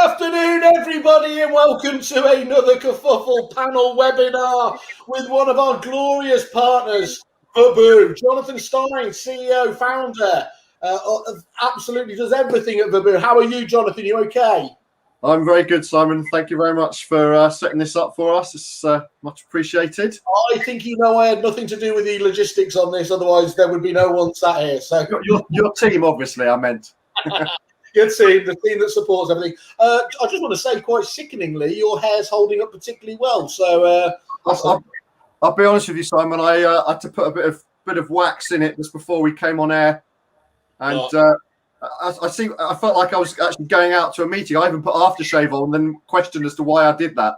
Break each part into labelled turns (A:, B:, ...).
A: afternoon, everybody, and welcome to another Kerfuffle panel webinar with one of our glorious partners, Vaboo. Jonathan Stein, CEO, founder, absolutely does everything at Vaboo. How are you, Jonathan? You okay?
B: I'm very good, Simon. Thank you very much for setting this up for us. It's much appreciated.
A: I think I had nothing to do with the logistics on this, otherwise there would be no one sat here. So
B: your team, obviously, I meant.
A: Good team, the team that supports everything. I just want to say, quite sickeningly, your hair's holding up particularly well. So
B: I'll be honest with you, Simon. I had to put a bit of wax in it just before we came on air, and I felt like I was actually going out to a meeting. I even put aftershave on, and then questioned as to why I did that.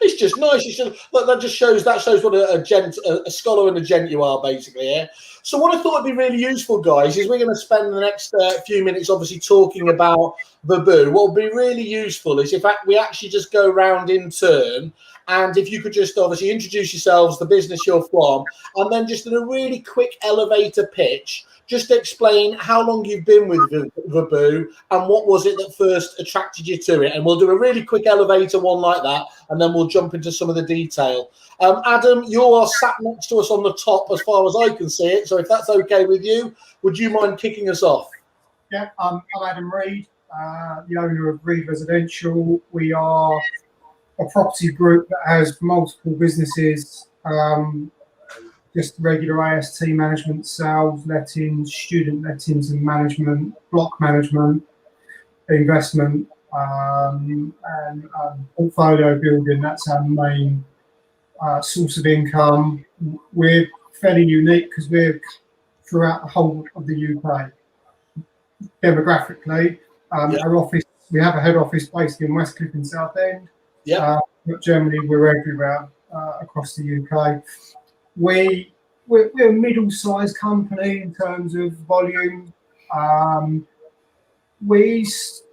A: It's just nice. That shows what a scholar and a gent you are, basically. Yeah. So what I thought would be really useful, guys, is we're going to spend the next few minutes obviously talking about Vaboo. What would be really useful is if we actually just go round in turn, and if you could just obviously introduce yourselves, the business you're from, and then just in a really quick elevator pitch, just explain how long you've been with Vaboo and what was it that first attracted you to it. And we'll do a really quick elevator one like that, and then we'll jump into some of the detail. Adam, you are sat next to us on the top as far as I can see it. So if that's okay with you, would you mind kicking us off?
C: Yeah, I'm Adam Reed, the owner of Reed Residential. We are a property group that has multiple businesses, just regular AST management, sales, lettings, student lettings and management, block management, investment, and portfolio building. That's our main source of income. We're fairly unique because we're throughout the whole of the UK. Demographically, our office, we have a head office based in Westcliff in Southend. But generally, we're everywhere across the UK. We're a middle-sized company in terms of volume. We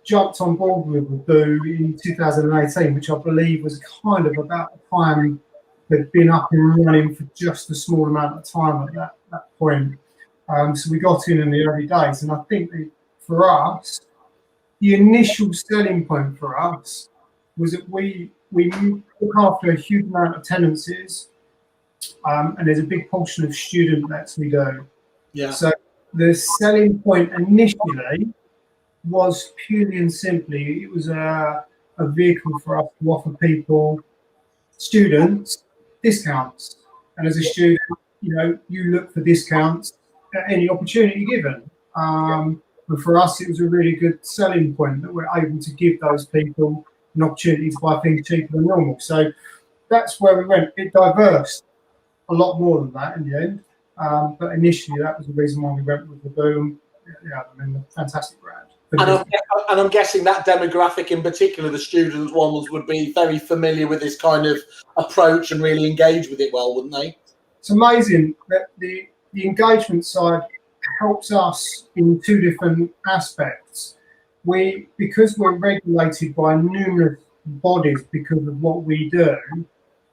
C: jumped on board with Vaboo in 2018, which I believe was kind of about the time they'd been up and running for just a small amount of time at that point. So we got in the early days, and I think for us, the initial selling point for us was that we look after a huge amount of tenancies. And there's a big portion of student lets we do.
A: Yeah.
C: So the selling point initially was purely and simply, it was a vehicle for us to offer students, discounts. And as a student, you look for discounts at any opportunity given. But for us, it was a really good selling point that we're able to give those people an opportunity to buy things cheaper than normal. So that's where we went. It diversed a lot more than that in the end, but initially that was the reason why we went with Vaboo. Yeah, I mean, a fantastic brand.
A: And I'm guessing that demographic in particular, the student ones, would be very familiar with this kind of approach and really engage with it well, wouldn't they?
C: It's amazing that the engagement side helps us in two different aspects. Because we're regulated by numerous bodies because of what we do,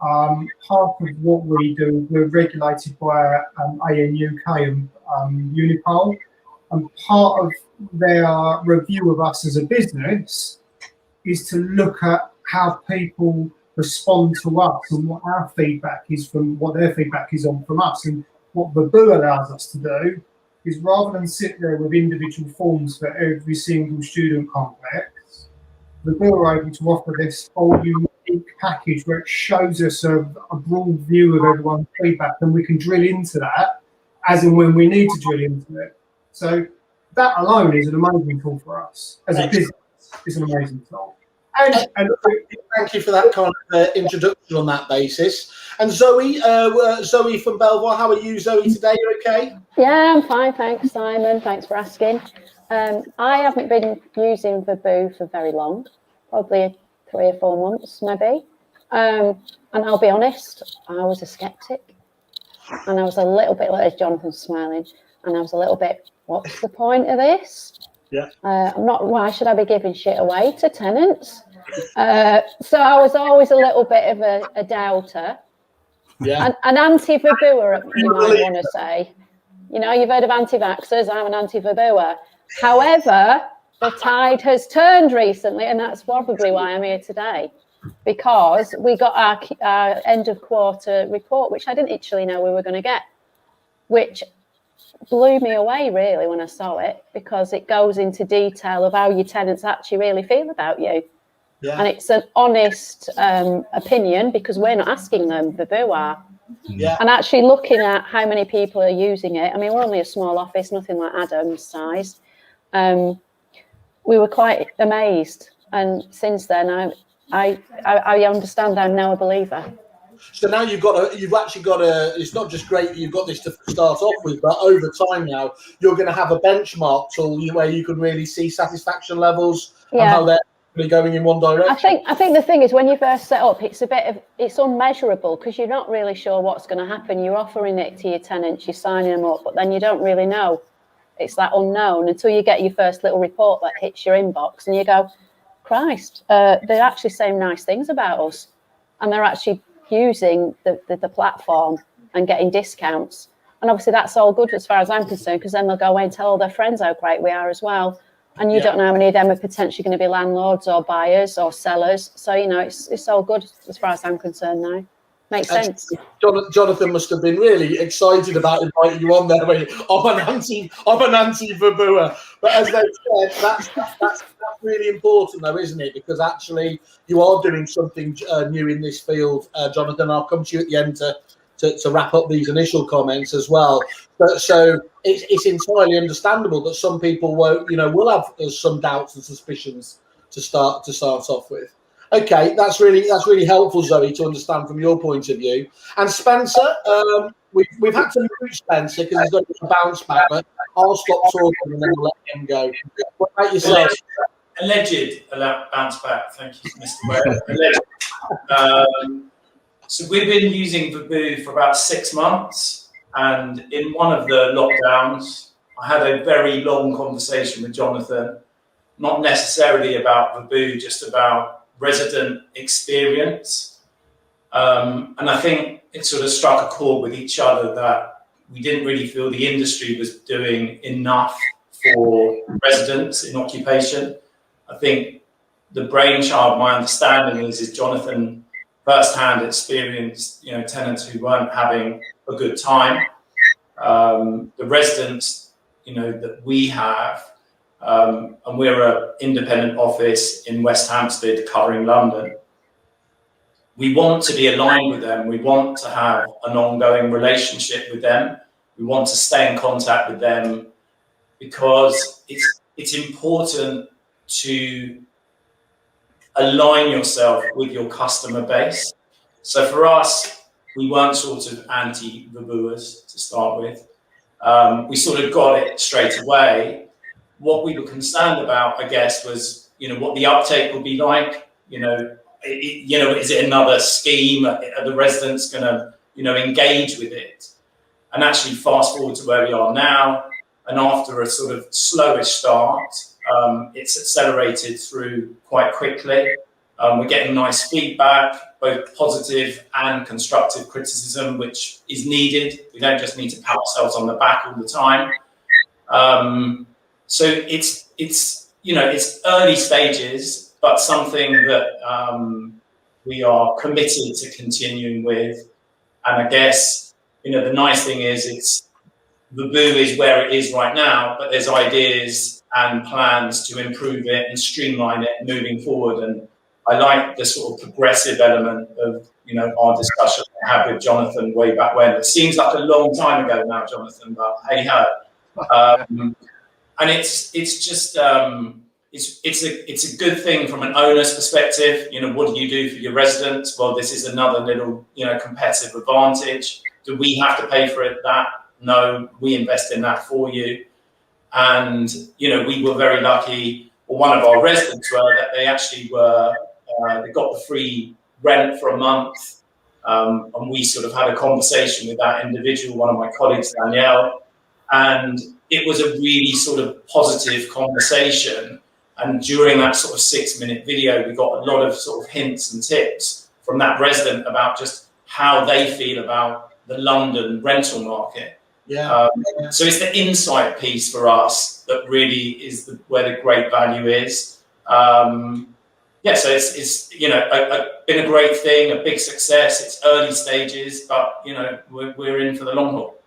C: part of what we do, we're regulated by ANUK and Unipol, and part of their review of us as a business is to look at how people respond to us and what our feedback is from what their feedback is on from us. And what Vaboo allows us to do is, rather than sit there with individual forms for every single student complex, Vaboo are able to offer this whole unique package where it shows us a broad view of everyone's feedback, and we can drill into that as and when we need to drill into it. So that alone is an amazing tool for us as a business. It's an amazing tool. And
A: thank you for that kind of introduction on that basis. And Zoe from Belvoir, how are you, Zoe, today? You okay?
D: Yeah, I'm fine, thanks, Simon. Thanks for asking. I haven't been using Vaboo for very long, probably 3 or 4 months, maybe. And I'll be honest, I was a skeptic, and I was a little bit, like Jonathan's smiling, and I was a little bit, what's the point of this?
A: Yeah.
D: Why should I be giving shit away to tenants? So I was always a little bit of a doubter.
A: Yeah.
D: An anti-Vabooer, you might want to say. You've heard of anti-vaxxers. I'm an anti-Vabooer. However, the tide has turned recently, and that's probably why I'm here today, because we got our end of quarter report, which I didn't actually know we were going to get, which blew me away really when I saw it, because it goes into detail of how your tenants actually really feel about you.
A: Yeah.
D: And it's an honest opinion, because we're not asking them, Baboo are.
A: Yeah.
D: And actually looking at how many people are using it, I mean, we're only a small office, nothing like Adam's size. We were quite amazed. And since then, I understand. I'm now a believer.
A: So now you've actually got it's not just great that you've got this to start off with, but over time now, you're going to have a benchmark tool where you can really see satisfaction levels and how they're really going in one direction.
D: I think the thing is, when you first set up, it's unmeasurable, because you're not really sure what's going to happen. You're offering it to your tenants, you're signing them up, but then you don't really know. It's that unknown until you get your first little report that hits your inbox, and you go, Christ, they're actually saying nice things about us, and they're actually using the platform and getting discounts. And obviously that's all good as far as I'm concerned, because then they'll go away and tell all their friends how great we are as well. And you don't know how many of them are potentially going to be landlords or buyers or sellers. So, you know, it's all good as far as I'm concerned now. Makes sense.
A: Jonathan must have been really excited about inviting you on there. I'm an anti-Baboo. But as they said, that's really important, though, isn't it? Because actually you are doing something new in this field, Jonathan. I'll come to you at the end to wrap up these initial comments as well. So it's entirely understandable that some people will have some doubts and suspicions to start off with. Okay, that's really helpful, Zoe, to understand from your point of view. And Spencer, we've had to mute Spencer because he's got a bounce back, but I'll stop talking and then we'll let him go. What about yourself?
E: Alleged bounce back. Thank you, Mr. Ware. Alleged. So we've been using Baboo for about 6 months, and in one of the lockdowns, I had a very long conversation with Jonathan, not necessarily about Baboo, just about resident experience. And I think it sort of struck a chord with each other that we didn't really feel the industry was doing enough for residents in occupation. I think the brainchild, my understanding is Jonathan firsthand experienced, tenants who weren't having a good time. The residents, that we have, and we're an independent office in West Hampstead covering London. We want to be aligned with them. We want to have an ongoing relationship with them. We want to stay in contact with them because it's important to align yourself with your customer base. So for us, we weren't sort of anti-Babooers to start with. We sort of got it straight away. What we were concerned about, I guess, was, what the uptake would be like. Is it another scheme? Are the residents going to, engage with it? And actually fast forward to where we are now. And after a sort of slowish start, it's accelerated through quite quickly. We're getting nice feedback, both positive and constructive criticism, which is needed. We don't just need to pat ourselves on the back all the time. So it's early stages, but something that we are committed to continuing with. And I guess, the nice thing is Baboo is where it is right now, but there's ideas and plans to improve it and streamline it moving forward. And I like the sort of progressive element of, our discussion we had with Jonathan way back when. It seems like a long time ago now, Jonathan, but hey ho. And it's just it's a good thing from an owner's perspective. What do you do for your residents? Well, this is another little competitive advantage. Do we have to pay for it? No, we invest in that for you. And we were very lucky. Or one of our residents were that they actually they got the free rent for a month. And we sort of had a conversation with that individual, one of my colleagues, Danielle, and it was a really sort of positive conversation. And during that sort of 6-minute video, we got a lot of sort of hints and tips from that resident about just how they feel about the London rental market.
A: Yeah.
E: So it's the insight piece for us that really is where the great value is. So it's been a great thing, a big success. It's early stages, but we're in for the long haul.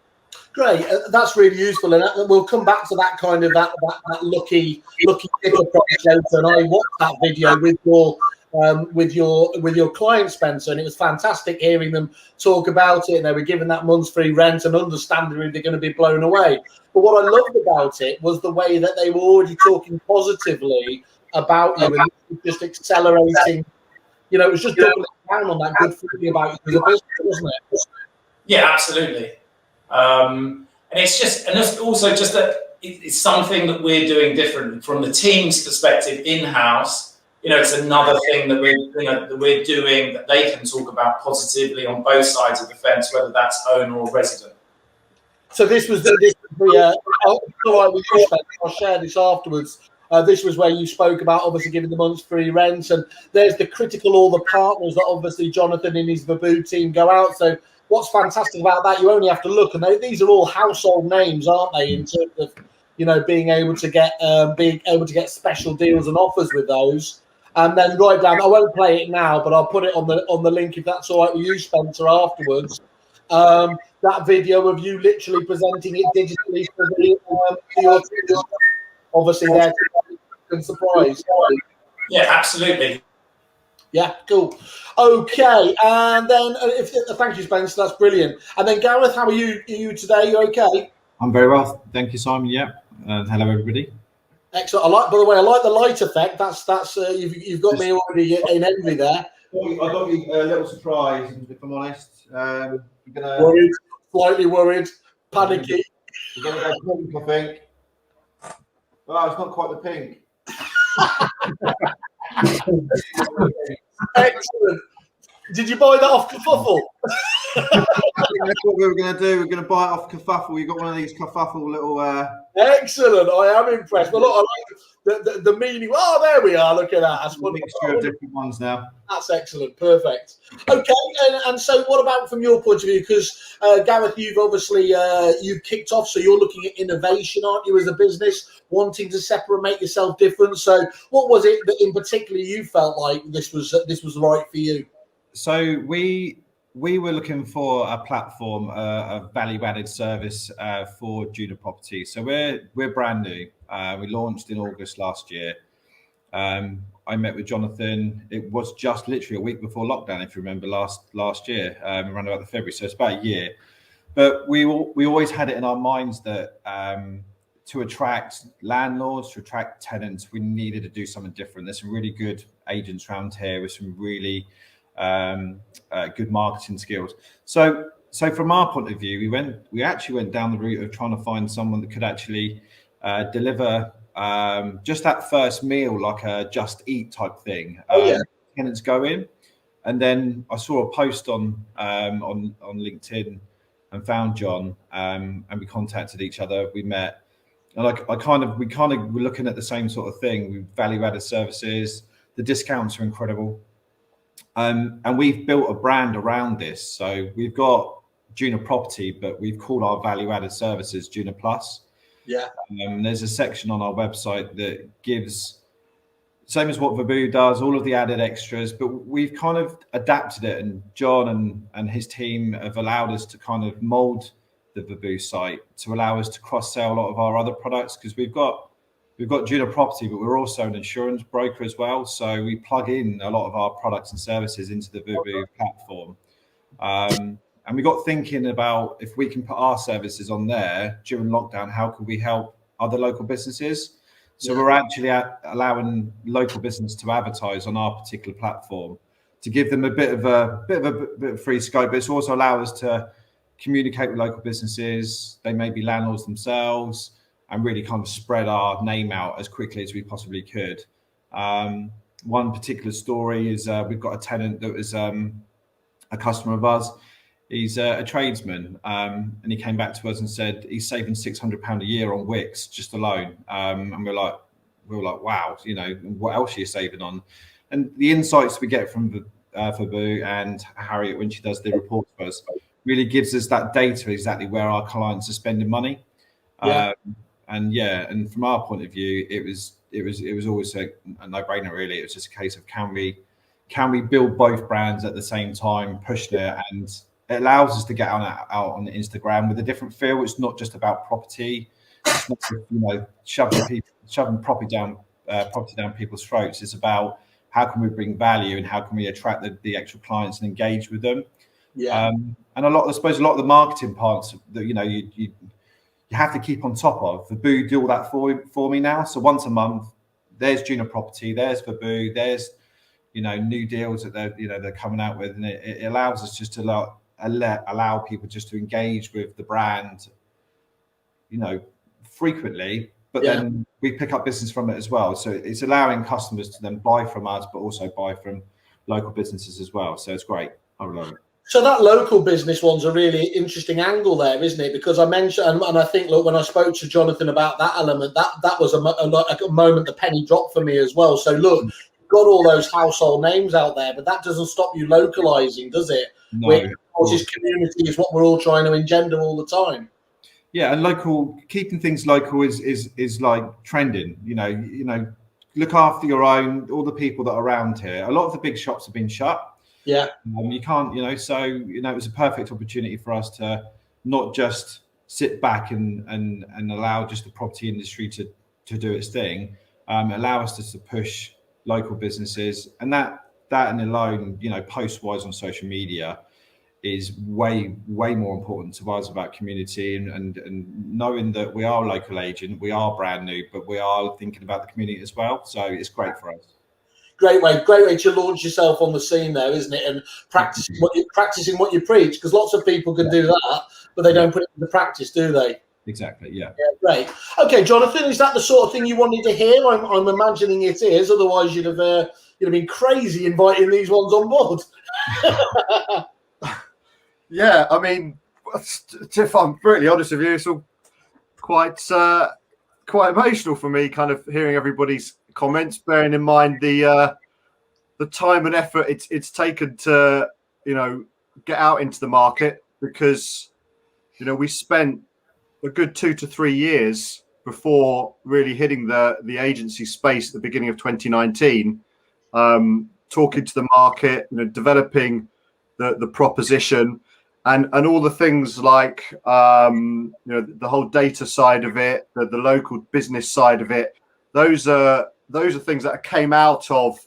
E: Great,
A: that's really useful, and we'll come back to that kind of that lucky dipper project later. And I watched that video with your client, Spencer, and it was fantastic hearing them talk about it. And they were given that month's free rent and understanding they're going to be blown away. But what I loved about it was the way that they were already talking positively about you, and just accelerating. It was just doubling down on that good feeling about you as a business, wasn't it?
E: Yeah, absolutely. And it's also just that it's something that we're doing different from the team's perspective in-house. It's another thing that we're doing that they can talk about positively on both sides of the fence, whether that's owner or resident.
A: So this was I'll share this afterwards. This was where you spoke about obviously giving the month's free rent, and there's the critical all the partners that obviously Jonathan and his Vaboo team go out. So what's fantastic about that, you only have to look, and these are all household names, aren't they? In terms of being able to get special deals and offers with those, and then right down. I won't play it now, but I'll put it on the link if that's all right with you, Spencer, afterwards. That video of you literally presenting it digitally for your team. Obviously, they're surprised.
E: Yeah, absolutely.
A: Yeah, cool. Okay, and then thank you, Spencer. That's brilliant. And then Gareth, how are you? Are you today? You okay?
F: I'm very well, thank you, Simon. Yeah, hello everybody.
A: Excellent. By the way, I like the light effect. That's you've got me already in envy there.
F: I got you a little surprise, if I'm honest.
A: Worried, slightly worried, panicky.
F: You're gonna go pink, I think. Well, it's not quite the pink.
A: Excellent. Did you buy that off Kerfuffle?
F: That's what we were going to do. We're going to buy it off Kerfuffle. You got one of these Kerfuffle little.
A: Excellent. I am impressed. Well, look, I like the meaning. Oh, there we are. Look at that. That's
F: a mixture of different ones now.
A: That's excellent. Perfect. Okay. And so, what about from your point of view? Because Gareth, you've obviously you've kicked off, so you're looking at innovation, aren't you, as a business, wanting to separate, make yourself different. So, what was it that in particular you felt like this was right for you?
F: So we were looking for a platform, a value-added service for Juno Property. So we're brand new. We launched in August last year. I met with Jonathan. It was just literally a week before lockdown, if you remember, last year, around about the February. So it's about a year. But we always had it in our minds that to attract landlords, to attract tenants, we needed to do something different. There's some really good agents around here with some really good marketing skills. So from our point of view, we actually went down the route of trying to find someone that could actually deliver just that first meal, like a Just Eat type thing. Tenants go in, and then I saw a post on LinkedIn and found John, and we contacted each other. We met, and we kind of were looking at the same sort of thing. We value-added services. The discounts are incredible. And we've built a brand around this. So we've got Juno Property, but we've called our value-added services Juno Plus.
A: Yeah.
F: There's a section on our website that gives, same as what Vaboo does, all of the added extras, but we've kind of adapted it. And John and his team have allowed us to kind of mold the Vaboo site to allow us to cross-sell a lot of our other products, because we've got Juno Property, but we're also an insurance broker as well. So we plug in a lot of our products and services into the Vaboo platform. And we got thinking about if we can put our services on there during lockdown, how could we help other local businesses? So we're actually allowing local business to advertise on our particular platform to give them a bit of free scope, but it's also allow us to communicate with local businesses. They may be landlords themselves, and really kind of spread our name out as quickly as we possibly could. One particular story is we've got a tenant that was a customer of ours. He's a tradesman, and he came back to us and said he's saving £600 a year on Wix just alone. And we were like, wow, what else are you saving on? And the insights we get from Vaboo and Harriet when she does the reports for us really gives us that data exactly where our clients are spending money.
A: Yeah.
F: And from our point of view, it was always a no-brainer. Really, it was just a case of can we build both brands at the same time, push it, and it allows us to get out on Instagram with a different feel. It's not just about property. It's not, shoving property down people's throats. It's about how can we bring value and how can we attract the actual clients and engage with them.
A: Yeah.
F: And a lot of the marketing parts that you have to keep on top of. Verboo do all that for me now. So once a month, there's Junior Property, there's Verboo, there's new deals that they're coming out with, and it allows us just to allow people just to engage with the brand, frequently. But then we pick up business from it as well. So it's allowing customers to then buy from us, but also buy from local businesses as well. So it's great. I love it.
A: So that local business one's a really interesting angle there, isn't it? Because I mentioned, and I think, look, when I spoke to Jonathan about that element, that was a moment the penny dropped for me as well. So look, you've got all those household names out there, but that doesn't stop you localizing, does it?
F: No.
A: Which causes community is what we're all trying to engender all the time.
F: Yeah, and keeping things local is like trending. Look after your own, all the people that are around here. A lot of the big shops have been shut.
A: Yeah.
F: You can't, so it was a perfect opportunity for us to not just sit back and allow just the property industry to do its thing, allow us to push local businesses, and that and alone, post-wise on social media is way more important to us about community and knowing that we are a local agent, we are brand new, but we are thinking about the community as well. So it's great for us.
A: Great way to launch yourself on the scene there, isn't it? And practicing what you preach, because lots of people can do that, but they don't put it into practice, do they?
F: Exactly. Yeah.
A: Great. Okay, Jonathan, is that the sort of thing you wanted to hear? I'm imagining it is. Otherwise, you'd have been crazy inviting these ones on board.
B: Yeah, I mean, if I'm brutally honest with you, it's all quite emotional for me, kind of hearing everybody's comments, bearing in mind the time and effort it's taken to get out into the market, because we spent a good 2 to 3 years before really hitting the agency space at the beginning of 2019, talking to the market, developing the proposition. And all the things like the whole data side of it, the local business side of it, those are things that came out of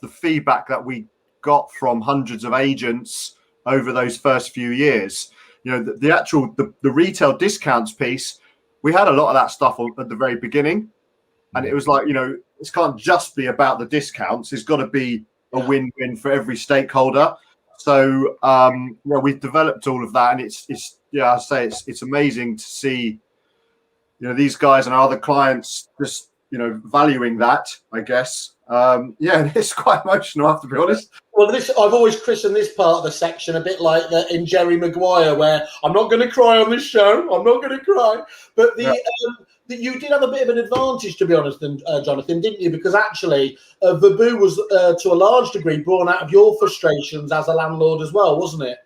B: the feedback that we got from hundreds of agents over those first few years. The retail discounts piece, we had a lot of that stuff at the very beginning, and it was like, it can't just be about the discounts. It's got to be a win-win for every stakeholder. So we've developed all of that, and it's amazing to see these guys and our other clients just valuing that, I guess. It's quite emotional, I have to be honest.
A: Well, I've always christened this part of the section a bit like in Jerry Maguire, where I'm not going to cry on this show. I'm not going to cry. But you did have a bit of an advantage, to be honest, Jonathan, didn't you? Because actually, Verboo was, to a large degree, born out of your frustrations as a landlord as well, wasn't it?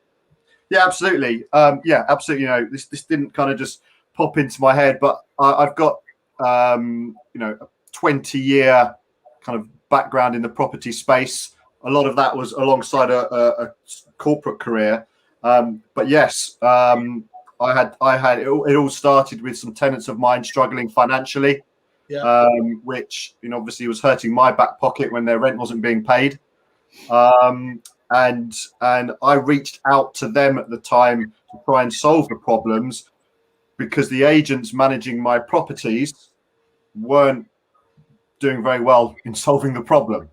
B: Yeah, absolutely. Absolutely. This didn't kind of just pop into my head, but I've got a 20-year kind of background in the property space. A lot of that was alongside a corporate career. But yes, I had it all started with some tenants of mine struggling financially, which obviously was hurting my back pocket when their rent wasn't being paid. And I reached out to them at the time to try and solve the problems, because the agents managing my properties weren't doing very well in solving the problem.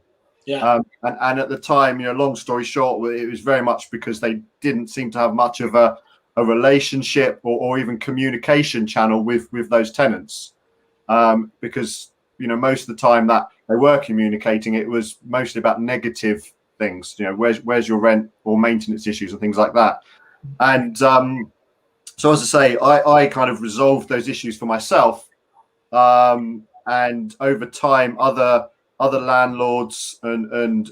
B: And at the time, long story short, it was very much because they didn't seem to have much of a relationship or even communication channel with those tenants, because most of the time that they were communicating, it was mostly about negative things, where's your rent, or maintenance issues and things like that. And so, as I say, I kind of resolved those issues for myself, and over time other landlords and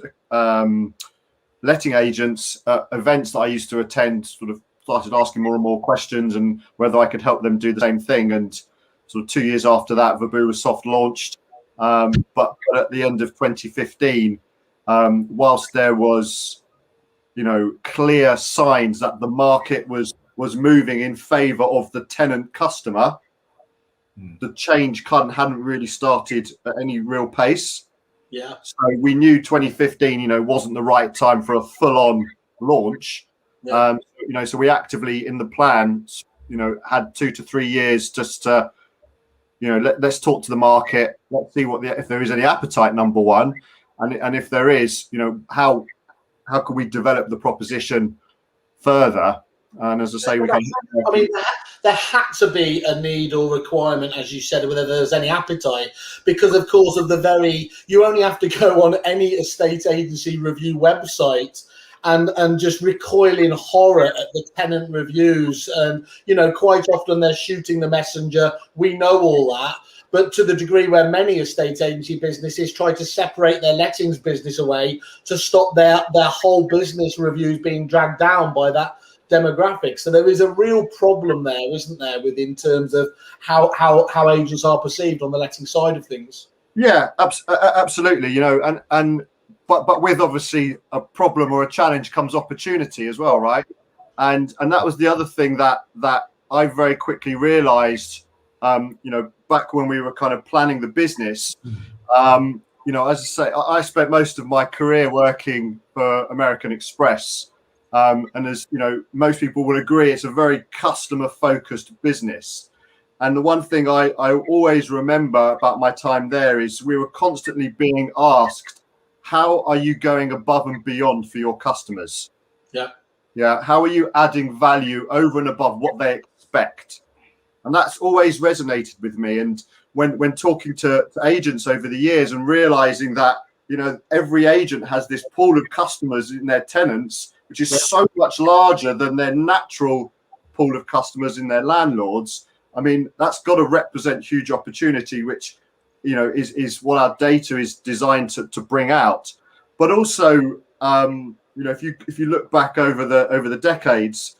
B: letting agents, events that I used to attend, sort of started asking more and more questions and whether I could help them do the same thing. And sort of 2 years after that, Vaboo was soft launched. But at the end of 2015, whilst there was, clear signs that the market was moving in favour of the tenant customer, the change hadn't really started at any real pace.
A: Yeah.
B: So we knew 2015, wasn't the right time for a full-on launch.
A: Yeah.
B: So we actively in the plan, had 2 to 3 years just to, let's talk to the market. Let's see if there is any appetite, number one, and if there is, how can we develop the proposition further? And as I say,
A: there had to be a need or requirement, as you said, whether there's any appetite, because of course you only have to go on any estate agency review website and just recoil in horror at the tenant reviews. And, quite often they're shooting the messenger. We know all that. But to the degree where many estate agency businesses try to separate their lettings business away to stop their whole business reviews being dragged down by that demographic. So there is a real problem there, isn't there, in terms of how agents are perceived on the letting side of things?
B: Yeah, absolutely. But with obviously a problem or a challenge comes opportunity as well, right? And that was the other thing that I very quickly realised, back when we were kind of planning the business. As I say, I spent most of my career working for American Express. And as most people will agree, it's a very customer-focused business. And the one thing I always remember about my time there is we were constantly being asked, how are you going above and beyond for your customers? Yeah. How are you adding value over and above what they expect? And that's always resonated with me. And when talking to agents over the years and realizing that, every agent has this pool of customers in their tenants, which is so much larger than their natural pool of customers in their landlords. I mean, that's got to represent huge opportunity, which, is what our data is designed to bring out. But also, if you look back over the decades,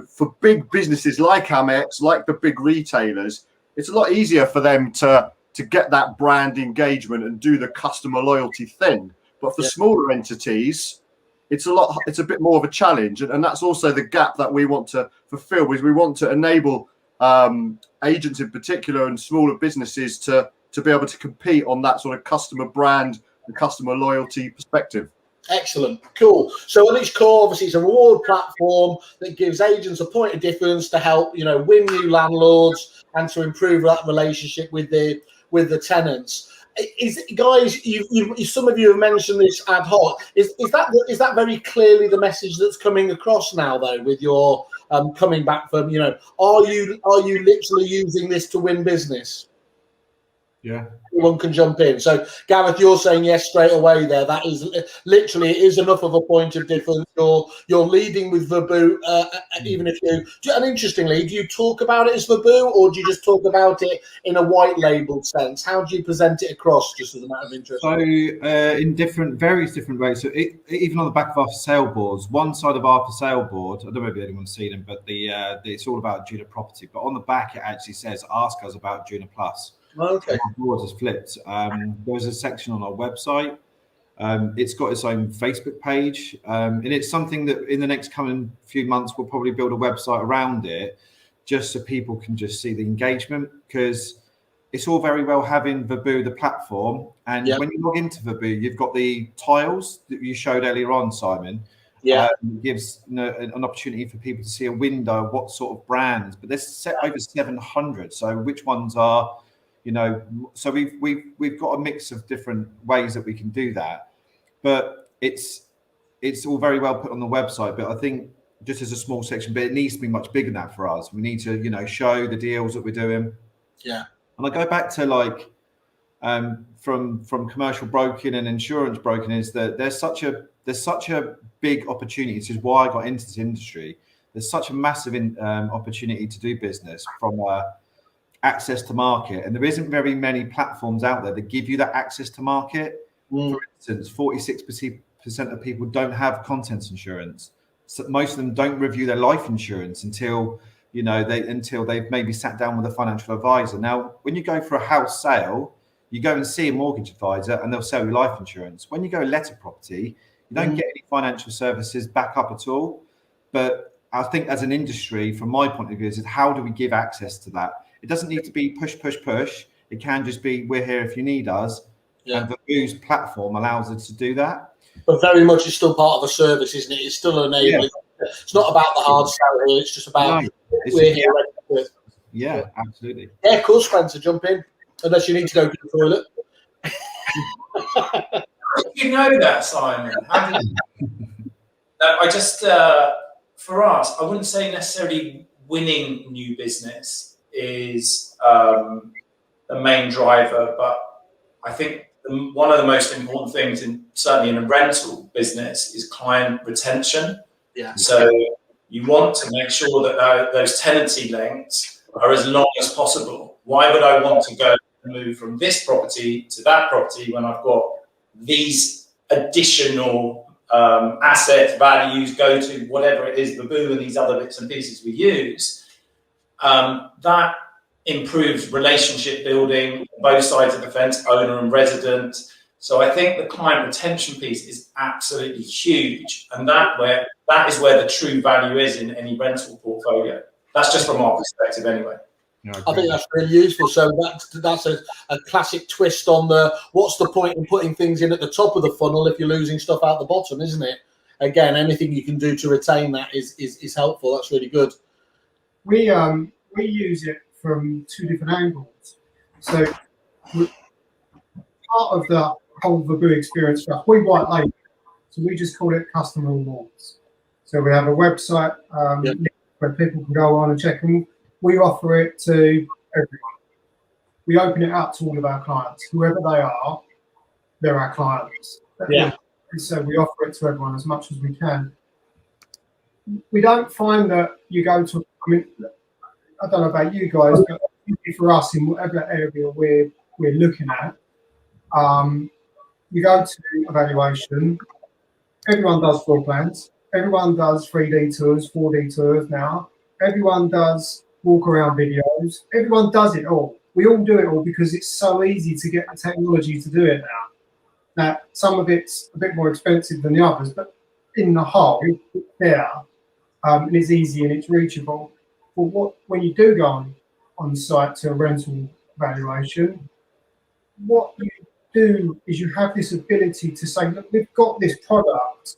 B: for big businesses like Amex, like the big retailers, it's a lot easier for them to get that brand engagement and do the customer loyalty thing. But for smaller entities, it's a bit more of a challenge. And that's also the gap that we want to fulfill, is we want to enable agents in particular and smaller businesses to be able to compete on that sort of customer brand and customer loyalty perspective.
A: Excellent. Cool. So at its core, obviously, it's a reward platform that gives agents a point of difference to help, win new landlords and to improve that relationship with the tenants. Guys, some of you have mentioned this ad hoc. Is that very clearly the message that's coming across now, though, with your coming back from, are you literally using this to win business?
F: Yeah.
A: Anyone can jump in. So, Gareth, you're saying yes straight away there. That is literally, it is enough of a point of difference. You're leading with Vaboo, even if and interestingly, do you talk about it as Vaboo, or do you just talk about it in a white labeled sense? How do you present it across, just as a matter of interest?
F: So in various different ways. So even on the back of our sale boards, one side of our sale board, I don't know if anyone's seen them, but it's all about Juno Property. But on the back, it actually says, ask us about Juno Plus.
A: Okay.
F: Our board has flipped. There's a section on our website. It's got its own Facebook page, and it's something that in the next coming few months we'll probably build a website around it, just so people can just see the engagement. Because it's all very well having Vaboo, the platform, and when you log into Vaboo, you've got the tiles that you showed earlier on, Simon. It gives an opportunity for people to see a window of what sort of brands. But there's over 700. So which ones are so we've got a mix of different ways that we can do that, but it's all very well put on the website. But I think just as a small section, but it needs to be much bigger than that for us. We need to show the deals that we're doing.
A: Yeah.
F: And I go back to from commercial broking and insurance broking, is that there's such a big opportunity. This is why I got into this industry. There's such a massive opportunity to do business from access to market, and there isn't very many platforms out there that give you that access to market. For instance, 46% of people don't have contents insurance. most of them don't review their life insurance until they've maybe sat down with a financial advisor. Now, when you go for a house sale, you go and see a mortgage advisor and they'll sell you life insurance. When you go let a property, you don't get any financial services back up at all. But I think as an industry, from my point of view, is how do we give access to that? It doesn't need to be push, push, push. It can just be, we're here if you need us. Yeah. And Vaboo's platform allows us to do that.
A: But very much it's still part of a service, isn't it? It's still enabling. Yeah. It's not about the hard sell here. It's just about we're here.
F: Yeah, absolutely.
A: Yeah, of course, Spencer, jump in. Unless you need to go to the toilet.
E: You know that, Simon. I just, for us, I wouldn't say necessarily winning new business is the main driver, but I think one of the most important things, certainly in a rental business, is client retention.
A: Yeah.
E: So you want to make sure that those tenancy lengths are as long as possible. Why would I want to go and move from this property to that property when I've got these additional asset values, go to whatever it is, Vaboo and these other bits and pieces we use? That improves relationship building, both sides of the fence, owner and resident. So I think the client retention piece is absolutely huge, and that is where the true value is in any rental portfolio. That's just from our perspective, anyway.
A: I think that's really useful. So that's a classic twist on what's the point in putting things in at the top of the funnel if you're losing stuff out the bottom, isn't it? Again, anything you can do to retain that is helpful. That's really good.
C: We use it from two different angles. So part of the whole Vaboo experience for us, we white label, so we just call it customer rewards. So we have a website where people can go on and check them. We offer it to everyone. We open it up to all of our clients, whoever they are. They're our clients.
A: Yeah.
C: And so we offer it to everyone as much as we can. We don't find that you go to, I mean, I don't know about you guys, but for us, in whatever area we're looking at, you go to evaluation, everyone does floor plans, everyone does 3D tours, 4D tours now, everyone does walk around videos, everyone does it all. We all do it all because it's so easy to get the technology to do it now. Now, some of it's a bit more expensive than the others, but in the whole, it's there, and it's easy and it's reachable. But when you do go on site to a rental valuation, what you do is you have this ability to say, look, we've got this product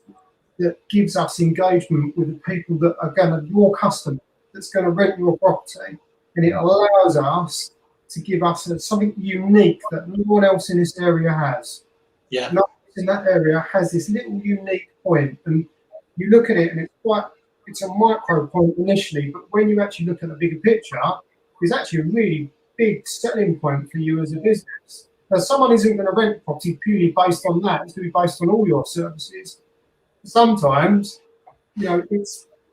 C: that gives us engagement with the people that are going to, your customer, that's going to rent your property, and it allows us to give us something unique that no one else in this area has.
A: Yeah.
C: No one in that area has this little unique point, and you look at it, and it's a micro point initially, but when you actually look at the bigger picture, it's actually a really big selling point for you as a business. Now, someone isn't going to rent property purely based on that. It's going to be based on all your services. Sometimes,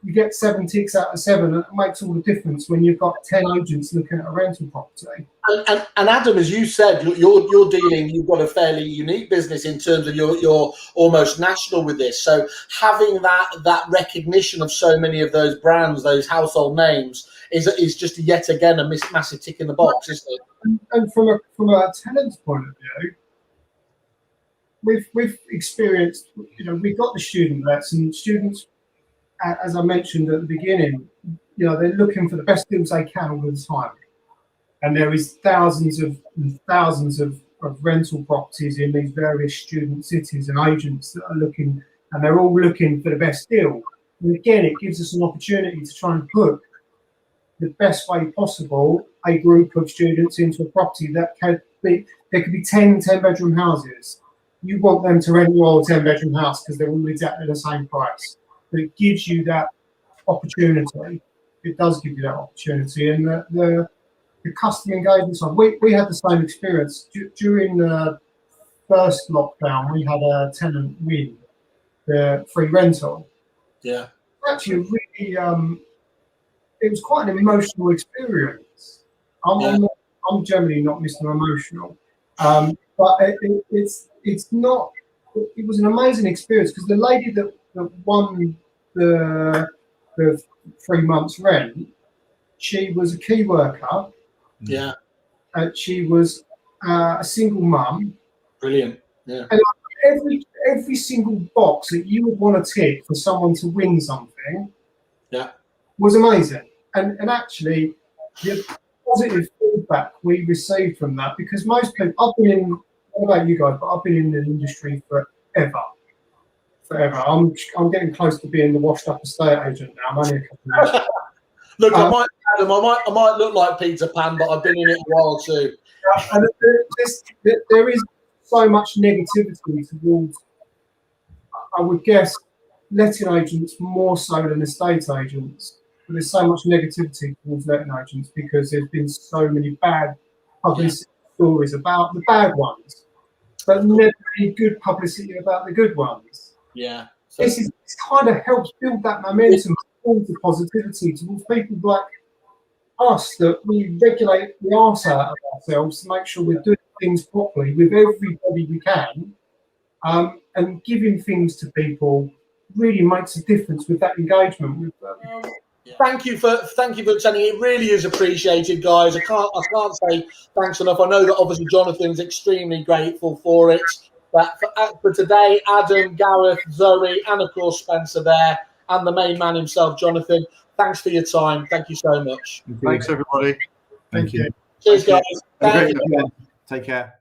C: you get 7 ticks out of 7, and it makes all the difference when you've got 10 agents looking at a rental property.
A: And Adam, as you said, you're dealing. You've got a fairly unique business in terms of you're almost national with this. So having that recognition of so many of those brands, those household names, is just yet again a massive tick in the box, isn't it?
C: And from a tenant's point of view, we've experienced. We've got the student lets, and students, as I mentioned at the beginning, they're looking for the best deals they can all the time. And there is thousands of rental properties in these various student cities and agents that are looking, and they're all looking for the best deal. And again, it gives us an opportunity to try and put the best way possible a group of students into a property that there could be 10 10-bedroom houses. You want them to rent your old 10-bedroom house because they're all exactly the same price. But it gives you that opportunity. It does give you that opportunity. And the customer engagement side, we had the same experience. During the first lockdown, we had a tenant win the free rental.
A: Yeah.
C: Actually, really, it was quite an emotional experience. I'm generally not Mr. Emotional, but it's not. It was an amazing experience because the lady that won the 3 months rent, she was a key worker.
A: Yeah.
C: She was a single mum.
A: Brilliant. Yeah.
C: And every single box that you would want to tick for someone to win something,
A: Yeah,
C: was amazing. And actually, the positive feedback we received from that, because most people, I've been in, I don't know about you guys, but I've been in the industry forever. I'm getting close to being the washed up estate agent now. I'm only a couple of years.
A: Look, I might look like Peter Pan, but I've been in it a while too.
C: And there is so much negativity towards, I would guess, letting agents more so than estate agents. But there's so much negativity towards letting agents because there's been so many bad publicity stories about the bad ones, but never any good publicity about the good ones.
A: Yeah. So,
C: This kind of helps build that momentum towards the positivity towards people like us, that we regulate the arse out of ourselves to make sure we're doing things properly with everybody we can, and giving things to people really makes a difference with that engagement with them.
A: Thank you for attending. It really is appreciated, guys. I can't say thanks enough. I know that obviously Jonathan's extremely grateful for it. But for today, Adam, Gareth, Zoe, and of course Spencer there, and the main man himself, Jonathan. Thanks for your time. Thank you so much.
B: Thanks, everybody.
F: Thank you.
A: Cheers, guys.
F: Have a
A: Thank
F: great
A: you.
F: weekend. Take care.